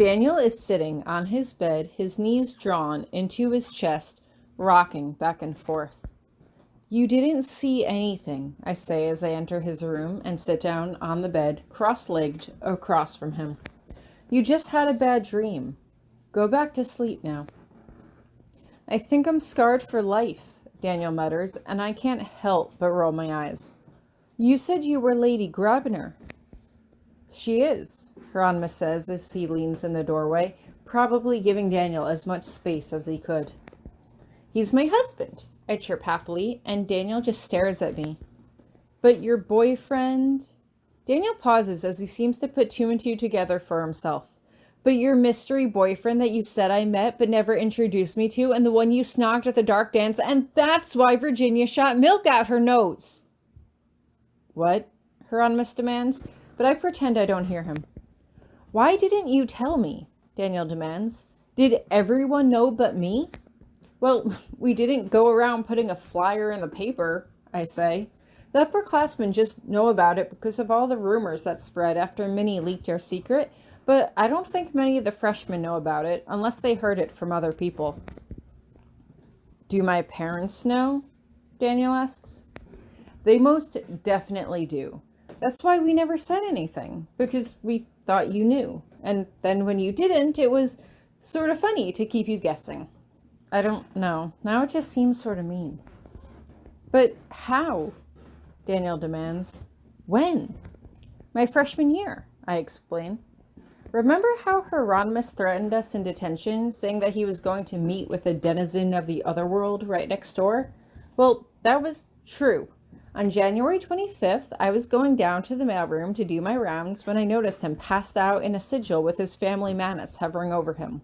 Daniel is sitting on his bed, his knees drawn into his chest, rocking back and forth. You didn't see anything, I say as I enter his room and sit down on the bed, cross-legged across from him. You just had a bad dream. Go back to sleep now. I think I'm scarred for life, Daniel mutters, and I can't help but roll my eyes. You said you were Lady Grabiner. She is, Hieronymous says as he leans in the doorway, probably giving Daniel as much space as he could. He's my husband, I chirp happily, and Daniel just stares at me. But your boyfriend? Daniel pauses as he seems to put two and two together for himself. But your mystery boyfriend that you said I met but never introduced me to, and the one you snogged at the dark dance, and that's why Virginia shot milk out her nose. What? Hieronymous demands, but I pretend I don't hear him. Why didn't you tell me? Daniel demands. Did everyone know but me? Well, we didn't go around putting a flyer in the paper, I say. The upperclassmen just know about it because of all the rumors that spread after Minnie leaked our secret, but I don't think many of the freshmen know about it unless they heard it from other people. Do my parents know? Daniel asks. They most definitely do. That's why we never said anything, because we thought you knew. And then when you didn't, it was sort of funny to keep you guessing. I don't know. Now it just seems sort of mean. But how? Daniel demands. When? My freshman year, I explain. Remember how Hieronymous threatened us in detention, saying that he was going to meet with a denizen of the other world right next door? Well, that was true. On January 25th, I was going down to the mailroom to do my rounds when I noticed him passed out in a sigil with his family manus hovering over him.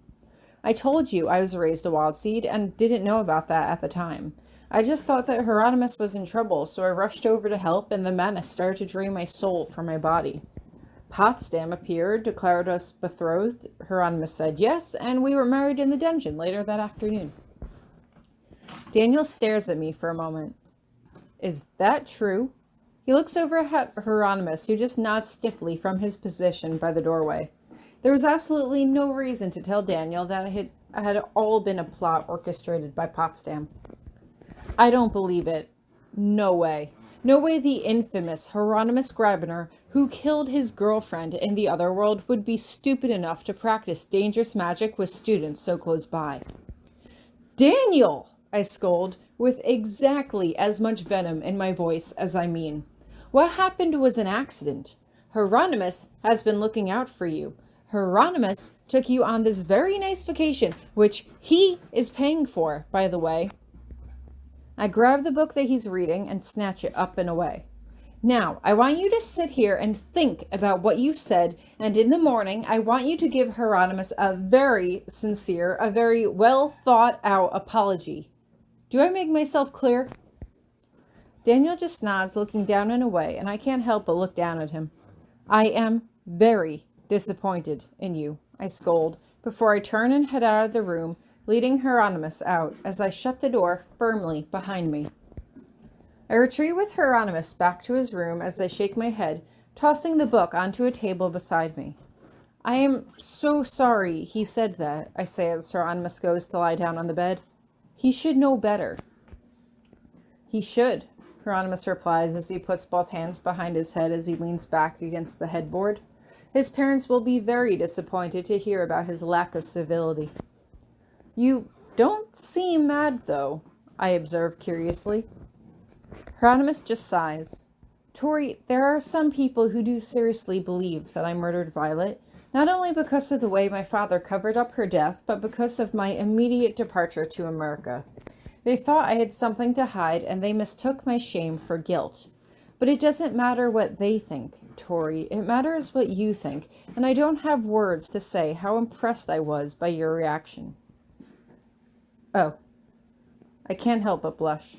I told you I was raised a wild seed and didn't know about that at the time. I just thought that Hieronymous was in trouble, so I rushed over to help, and the manus started to drain my soul from my body. Potsdam appeared, declared us betrothed. Hieronymous said yes, and we were married in the dungeon later that afternoon. Daniel stares at me for a moment. Is that true? He looks over at Hieronymous, who just nods stiffly from his position by the doorway. There was absolutely no reason to tell Daniel that it had all been a plot orchestrated by Potsdam. I don't believe it. No way. No way the infamous Hieronymous Grabiner, who killed his girlfriend in the other world, would be stupid enough to practice dangerous magic with students so close by. Daniel! I scold, with exactly as much venom in my voice as I mean. What happened was an accident. Hieronymous has been looking out for you. Hieronymous took you on this very nice vacation, which he is paying for, by the way. I grab the book that he's reading and snatch it up and away. Now, I want you to sit here and think about what you said, and in the morning, I want you to give Hieronymous a very sincere, a very well-thought-out apology. Do I make myself clear? Daniel just nods, looking down and away, and I can't help but look down at him. I am very disappointed in you, I scold, before I turn and head out of the room, leading Hieronymous out as I shut the door firmly behind me. I retreat with Hieronymous back to his room as I shake my head, tossing the book onto a table beside me. I am so sorry he said that, I say as Hieronymous goes to lie down on the bed. He should know better. He should, Hieronymous replies as he puts both hands behind his head as he leans back against the headboard. His parents will be very disappointed to hear about his lack of civility. You don't seem mad, though, I observe curiously. Hieronymous just sighs. Tori, there are some people who do seriously believe that I murdered Violet, not only because of the way my father covered up her death, but because of my immediate departure to America. They thought I had something to hide, and they mistook my shame for guilt. But it doesn't matter what they think, Tori. It matters what you think, and I don't have words to say how impressed I was by your reaction. Oh. I can't help but blush.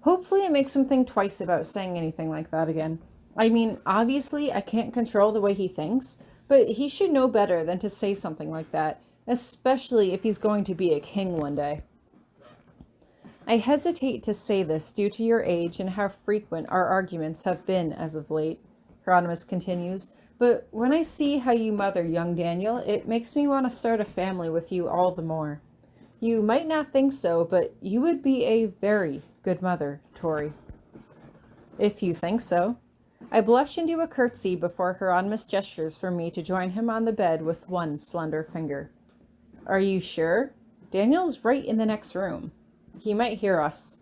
Hopefully it makes him think twice about saying anything like that again. I mean, obviously I can't control the way he thinks, but he should know better than to say something like that, especially if he's going to be a king one day. I hesitate to say this due to your age and how frequent our arguments have been as of late, Hieronymous continues, But when I see how you mother young Daniel, it makes me want to start a family with you all the more. You might not think so, but you would be a very good mother, Tori. If you think so. I blush and do a curtsy before Hieronymous gestures for me to join him on the bed with one slender finger. Are you sure? Daniel's right in the next room. He might hear us.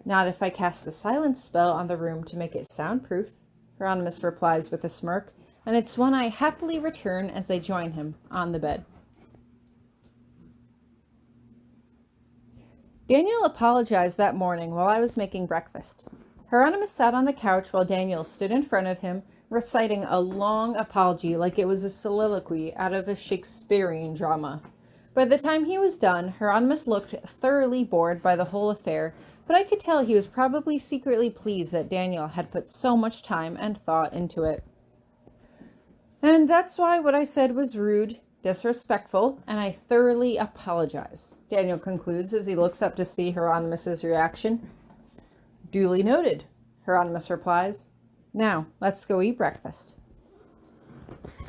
Not if I cast the silence spell on the room to make it soundproof, Hieronymous replies with a smirk, and it's one I happily return as I join him on the bed. Daniel apologized that morning while I was making breakfast. Hieronymous sat on the couch while Daniel stood in front of him, reciting a long apology like it was a soliloquy out of a Shakespearean drama. By the time he was done, Hieronymous looked thoroughly bored by the whole affair, but I could tell he was probably secretly pleased that Daniel had put so much time and thought into it. And that's why what I said was rude, disrespectful, and I thoroughly apologize, Daniel concludes as he looks up to see Hieronymus's reaction. Duly noted, Hieronymous replies. Now, let's go eat breakfast.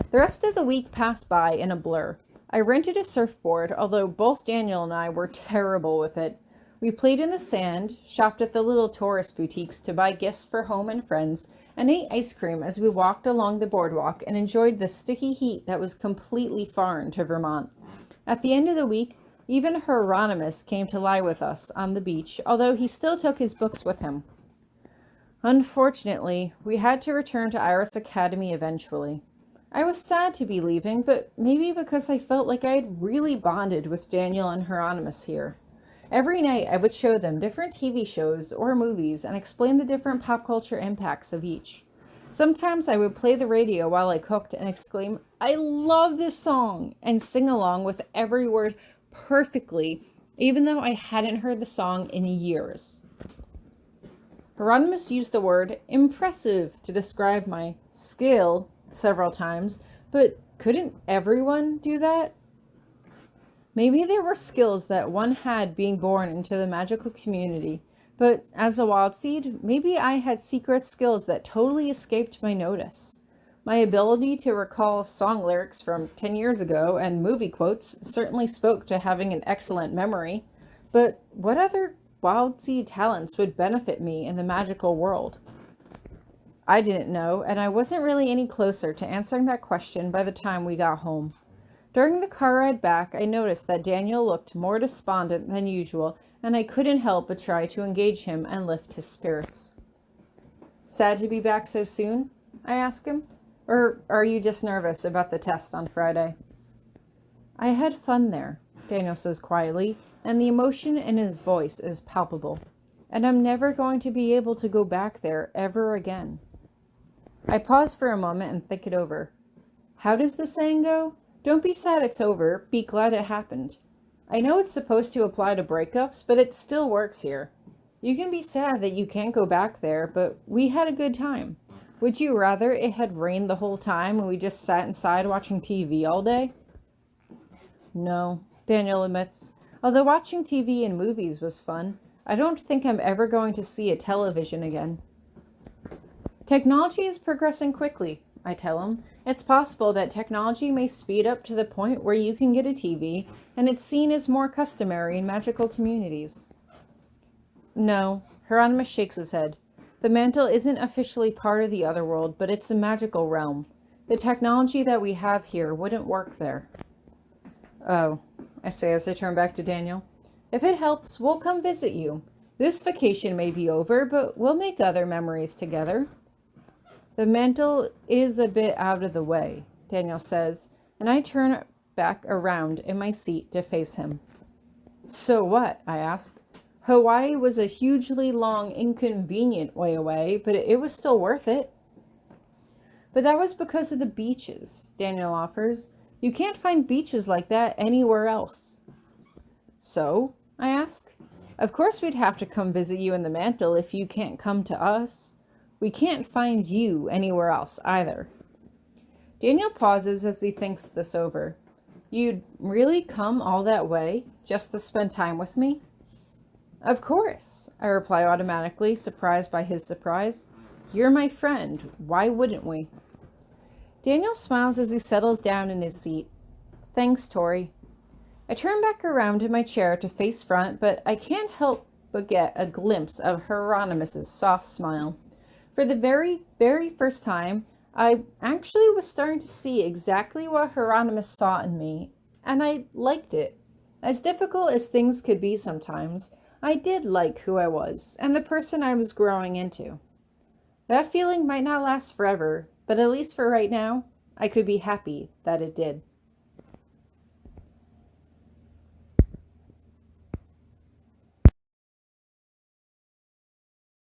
The rest of the week passed by in a blur. I rented a surfboard, although both Daniel and I were terrible with it. We played in the sand, shopped at the little tourist boutiques to buy gifts for home and friends, and ate ice cream as we walked along the boardwalk and enjoyed the sticky heat that was completely foreign to Vermont. At the end of the week, even Hieronymus came to lie with us on the beach, although he still took his books with him. Unfortunately, we had to return to Iris Academy eventually. I was sad to be leaving, but maybe because I felt like I had really bonded with Daniel and Hieronymus here. Every night I would show them different TV shows or movies and explain the different pop culture impacts of each. Sometimes I would play the radio while I cooked and exclaim, "I love this song," and sing along with every word perfectly, even though I hadn't heard the song in years. Hieronymus used the word impressive to describe my skill several times, but couldn't everyone do that? Maybe there were skills that one had being born into the magical community, but as a wild seed, maybe I had secret skills that totally escaped my notice. My ability to recall song lyrics from 10 years ago and movie quotes certainly spoke to having an excellent memory, but what other wild seed talents would benefit me in the magical world? I didn't know, and I wasn't really any closer to answering that question by the time we got home. During the car ride back, I noticed that Daniel looked more despondent than usual, and I couldn't help but try to engage him and lift his spirits. Sad to be back so soon? I asked him. Or are you just nervous about the test on Friday? I had fun there, Daniel says quietly, and the emotion in his voice is palpable. And I'm never going to be able to go back there ever again. I pause for a moment and think it over. How does the saying go? Don't be sad it's over, be glad it happened. I know it's supposed to apply to breakups, but it still works here. You can be sad that you can't go back there, but we had a good time. Would you rather it had rained the whole time and we just sat inside watching TV all day? No, Daniel admits. Although watching TV and movies was fun, I don't think I'm ever going to see a television again. Technology is progressing quickly, I tell him. It's possible that technology may speed up to the point where you can get a TV, and it's seen as more customary in magical communities. No, Hieronymus shakes his head. The mantle isn't officially part of the other world, but it's a magical realm. The technology that we have here wouldn't work there. Oh, I say as I turn back to Daniel. If it helps, we'll come visit you. This vacation may be over, but we'll make other memories together. The mantle is a bit out of the way, Daniel says, and I turn back around in my seat to face him. So what? I ask. Hawaii was a hugely long, inconvenient way away, but it was still worth it. But that was because of the beaches, Daniel offers. You can't find beaches like that anywhere else. So? I ask. Of course we'd have to come visit you in the mantle if you can't come to us. We can't find you anywhere else either. Daniel pauses as he thinks this over. You'd really come all that way just to spend time with me? Of course, I reply automatically, surprised by his surprise. You're my friend. Why wouldn't we? Daniel smiles as he settles down in his seat. Thanks, Tori. I turn back around in my chair to face front, but I can't help but get a glimpse of Hieronymous's soft smile. For the very, very first time, I actually was starting to see exactly what Hieronymus saw in me, and I liked it. As difficult as things could be sometimes, I did like who I was and the person I was growing into. That feeling might not last forever, but at least for right now, I could be happy that it did.